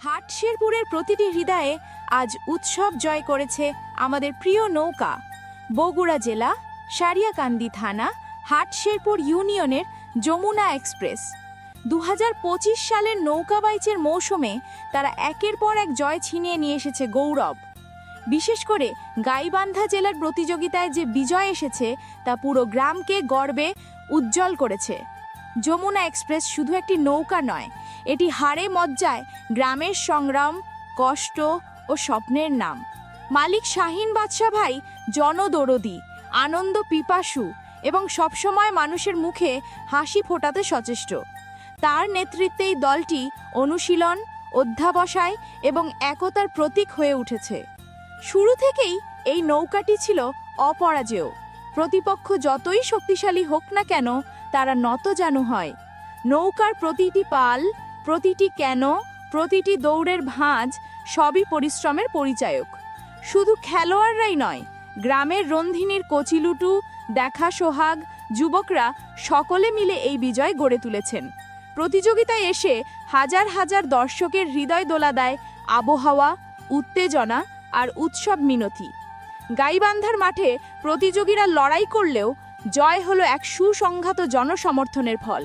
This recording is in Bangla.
হাটশেরপুরের প্রতিটি হৃদয়ে আজ উৎসব জয় করেছে আমাদের প্রিয় নৌকা। বগুড়া জেলা, সারিয়াকান্দি থানা, হাটশেরপুর ইউনিয়নের যমুনা এক্সপ্রেস 2025 সালের নৌকা বাইচের মৌসুমে তারা একের পর এক জয় ছিনিয়ে নিয়ে এসেছে গৌরব। বিশেষ করে গাইবান্ধা জেলার প্রতিযোগিতায় যে বিজয় এসেছে তা পুরো গ্রামকে গর্বে উজ্জ্বল করেছে। যমুনা এক্সপ্রেস শুধু একটি নৌকা নয়, এটি হাড়ে মজ্জায় গ্রামের সংগ্রাম, কষ্ট ও স্বপ্নের নাম। মালিক শাহিন বাদশা ভাই জনদরদি, আনন্দ পিপাসু এবং সবসময় মানুষের মুখে হাসি ফোটাতে সচেষ্ট। তার নেতৃত্বে এই দলটি অনুশীলন, অধ্যাবসায় এবং একতার প্রতীক হয়ে উঠেছে। শুরু থেকেই এই নৌকাটি ছিল অপরাজেয়। প্রতিপক্ষ যতই শক্তিশালী হোক না কেন, তারা নতজানু হয়। নৌকার প্রতিটি পাল, প্রতিটি ক্যানো, প্রতিটি দৌড়ের ভাঁজ সবই পরিশ্রমের পরিচায়ক। শুধু খেলোয়াড়রাই নয়, গ্রামের রন্ধিনীর কচিলুটু, দেখা সোহাগ, যুবকরা সকলে মিলে এই বিজয় গড়ে তুলেছেন। প্রতিযোগিতায় এসে হাজার হাজার দর্শকের হৃদয় দোলা দেয় আবহাওয়া, উত্তেজনা আর উৎসব মিনতি। গাইবান্ধার মাঠে প্রতিযোগীরা লড়াই করলেও জয় হলো এক সুসংহত জনসমর্থনের ফল।